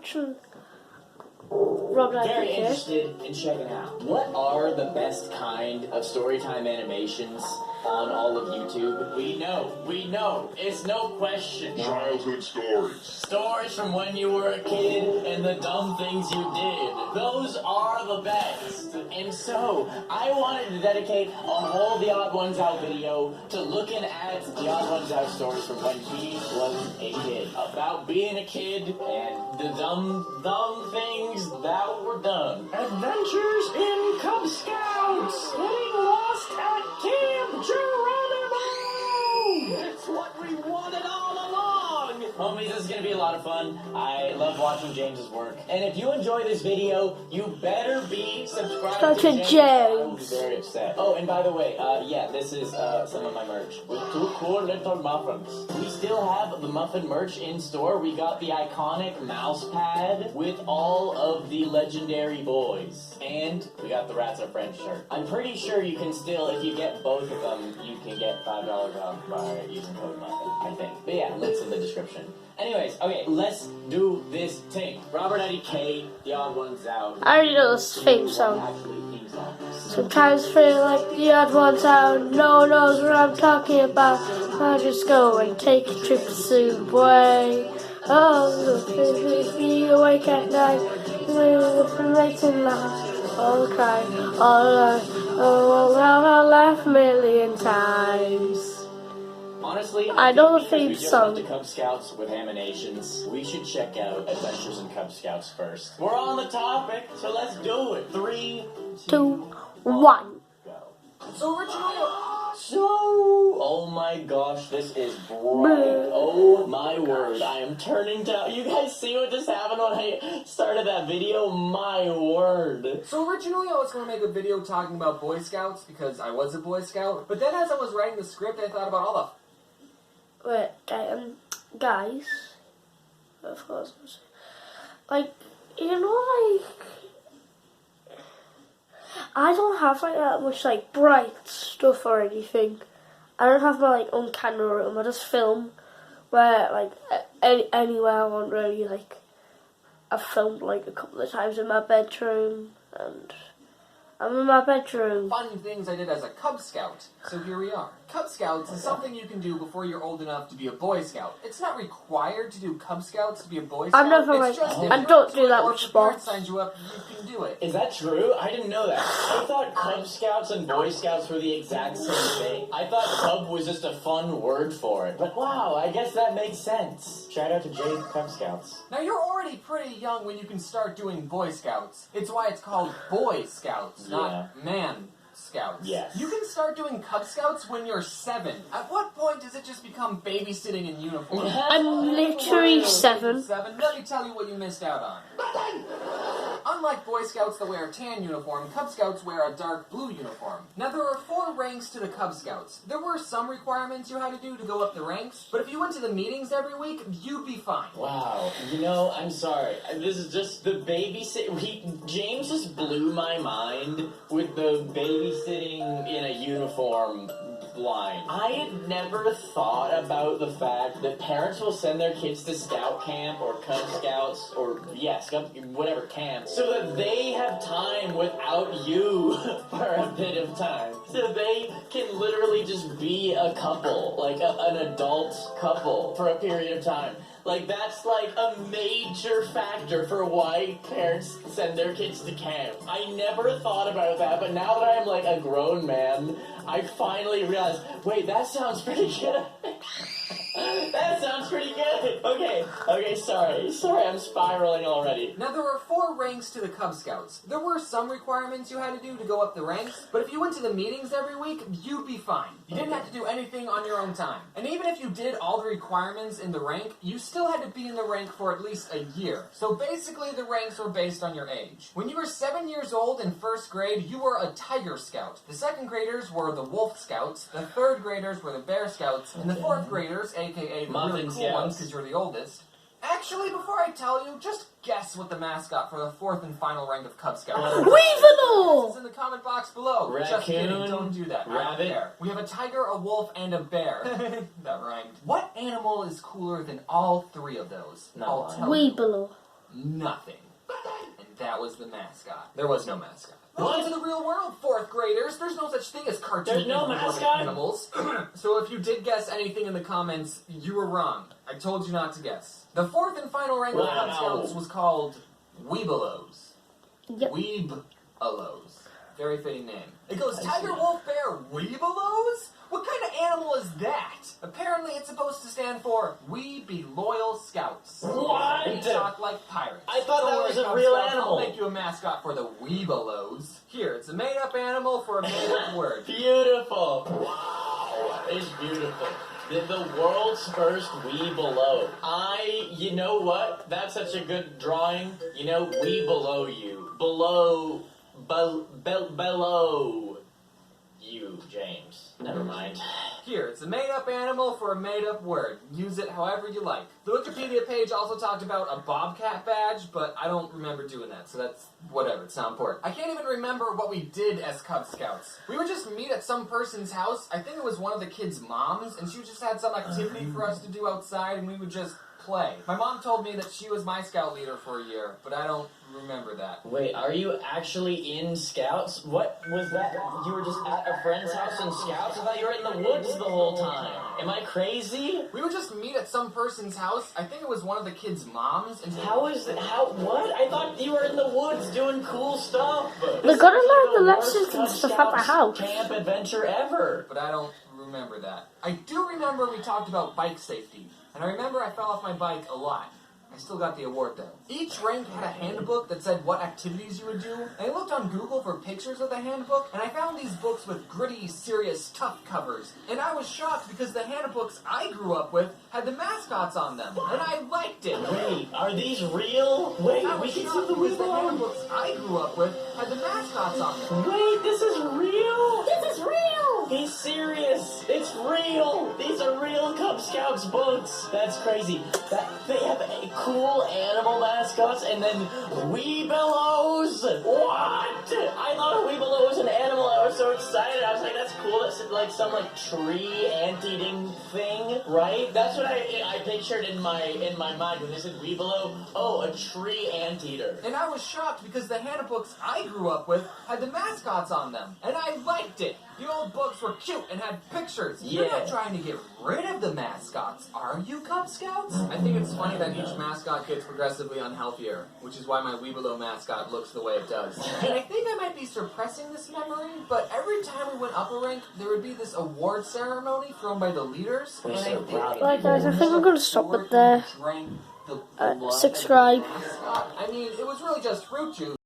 watching Rob and Very Epic here. interested in checking out. What are the best kind of storytime animations on all of YouTube? We know, it's no question. Childhood stories. Stories from when you were a kid and the dumb things you did. Those are the best. And so, I wanted to dedicate a whole The Odd Ones Out video to looking at The Odd Ones Out stories from when he was a kid. About being a kid and the dumb things that were done. Adventures in Cub Scouts! Getting lost at Camp Geronimo! That's what we wanted all along! Homies, this is gonna be a lot of fun. I love watching James's work. And if you enjoy this video, you better be subscribed to James. I will be very upset. Oh, and by the way, yeah, this is some of my merch. With 2 cool little muffins. We still have the muffin merch in store. We got the iconic mouse pad with all of the legendary boys. And we got the Rats Are Friends shirt. I'm pretty sure you can still, if you get both of them, you can get $5 off by using code muffin, I think. But yeah, links in the description. Anyways, okay, let's do this thing. Robert Eddie K, The Odd Ones Out. I already know this theme song. Actually, theme song. Sometimes feel like The Odd Ones Out. No one knows what I'm talking about. I just go and take a trip to Subway. Oh, be awake at night. Late in life. All cry, all lie. Oh, I'll laugh a million times. Honestly, I know the think theme because we just song. went to Cub Scouts with Ham-Nations, we should check out Adventures in Cub Scouts first. We're on the topic, so let's do it. 3, 2, 1. go. Oh my gosh, this is bright. Oh my word, I am turning down. You guys see what just happened when I started that video? My word. So originally I was going to make a video talking about Boy Scouts because I was a Boy Scout, but then as I was writing the script I thought about all Wait, guys, of course, like, you know, like, I don't have, like, that much, like, bright stuff or anything. I don't have my, like, own camera room. I just film where, like, anywhere I want, really, like, I've filmed, like, a couple of times in my bedroom, and I'm in my bedroom. fun things I did as a Cub Scout. So here we are. Cub Scouts is something you can do before you're old enough to be a Boy Scout. It's not required to do Cub Scouts to be a Boy Scout. I've never, it's just I don't do that or with if your parents sports. signs you up, you can do it. Is that true? I didn't know that. I thought Cub Scouts and Boy Scouts were the exact same thing. I thought Cub was just a fun word for it. But wow, I guess that makes sense. Shout out to Jade Cub Scouts. Now you're already pretty young when you can start doing Boy Scouts. It's why it's called Boy Scouts, not Man Scouts. Yes. You can start doing Cub Scouts when you're 7. At what point does it just become babysitting in uniform? I'm literally 7. 7? Let me tell you what you missed out on. Unlike Boy Scouts that wear a tan uniform, Cub Scouts wear a dark blue uniform. Now there are 4 ranks to the Cub Scouts. There were some requirements you had to do to go up the ranks, but if you went to the meetings every week, you'd be fine. Wow, you know, I'm sorry. This is just the babysit. James just blew my mind with the babysitting in a uniform line. I had never thought about the fact that parents will send their kids to scout camp or Cub Scouts or, whatever camp, so that they have time without you for a bit of time. So they can literally just be a couple, like an adult couple for a period of time. Like, that's like a major factor for why parents send their kids to camp. I never thought about that, but now that I'm like a grown man, I finally realized, wait, that sounds pretty good. That sounds pretty good. Okay, sorry, I'm spiraling already. Now there are 4 ranks to the Cub Scouts. There were some requirements you had to do to go up the ranks, but if you went to the meetings every week, you'd be fine. You didn't have to do anything on your own time. And even if you did all the requirements in the rank, you still had to be in the rank for at least a year. So basically the ranks were based on your age. When you were 7 years old in 1st grade, you were a Tiger Scout. The 2nd graders were the Wolf Scouts, the 3rd graders were the Bear Scouts, and the 4th graders, aka the really cool ones because you're the oldest. Actually, before I tell you, just guess what the mascot for the 4th and final rank of Cub Scouts is. Weevil! It's in the comment box below. Raccoon, just kidding, don't do that. I don't rabbit. care. We have a tiger, a wolf, and a bear. That rhymed. What animal is cooler than all 3 of those? No, I'll tell you. Weevil. nothing. And that was the mascot. There was no mascot. What? Welcome to the real world, 4th graders. There's no such thing as cartoon There's no mascot? animals. So if you did guess anything in the comments, you were wrong. I told you not to guess. The 4th and final rank of Cub Wow. Scouts was called Weebelows. Yep. Weebelows. Very fitting name. It goes Tiger, Wolf, Bear, Weebelows? What kind of animal is that? Apparently it's supposed to stand for We Be Loyal Scouts. What? We talk like pirates. I thought Don't that worry, was a Cub real Scouts, animal. I'll make you a mascot for the Weebelows. Here, it's a made-up animal for a made-up word. Beautiful. Wow. It's beautiful. The world's first We Below. You know what? That's such a good drawing. You know, we below you. Below you, James. Never mind. Here, it's a made-up animal for a made-up word. Use it however you like. The Wikipedia page also talked about a bobcat badge, but I don't remember doing that, so that's whatever. It's not important. I can't even remember what we did as Cub Scouts. We would just meet at some person's house. I think it was one of the kids' moms, and she just had some activity for us to do outside, and we would just play. My mom told me that she was my scout leader for a year, but I don't remember that. Wait, are you actually in Scouts? What was that? You were just at a friend's house in Scouts? I thought you were in the woods the whole time. Am I crazy? We would just meet at some person's house. I think it was one of the kids' moms. And How is that? What? I thought you were in the woods doing cool stuff. We gotta learn the lessons and stuff at the house. Camp adventure ever. But I don't remember that. I do remember we talked about bike safety. And I remember I fell off my bike a lot. I still got the award though. Each rank had a handbook that said what activities you would do. And I looked on Google for pictures of the handbook, and I found these books with gritty, serious, tough covers. And I was shocked because the handbooks I grew up with had the mascots on them. And I liked it. Wait, are these real? Wait, I we was can see shocked the because the Weebelow. handbooks I grew up with had the mascots on them. Wait, this is real? This is real! He's serious. It's real. These are real Cub Scouts books. That's crazy. They have cool animal mascots and then Weebelows. What? I thought a Weebelow was an animal. I was so excited. I was like, that's cool. That's like some tree ant-eating thing, right? That's what I pictured in my mind when they said Weebelow. Oh, a tree anteater. And I was shocked because the handbooks I grew up with had the mascots on them. And I liked it. The old books were cute and had pictures. You're not trying to get rid of the mascots, are you, Cub Scouts? I think it's funny that each mascot gets progressively unhealthier, which is why my Weebelow mascot looks the way it does. And I think I might be suppressing this memory, but every time we went up a rank, there would be this award ceremony thrown by the leaders. We're and so proud of Right, guys, I think I'm gonna stop it there. Drank the blood of the Subscribe. mascot. I mean, it was really just fruit juice.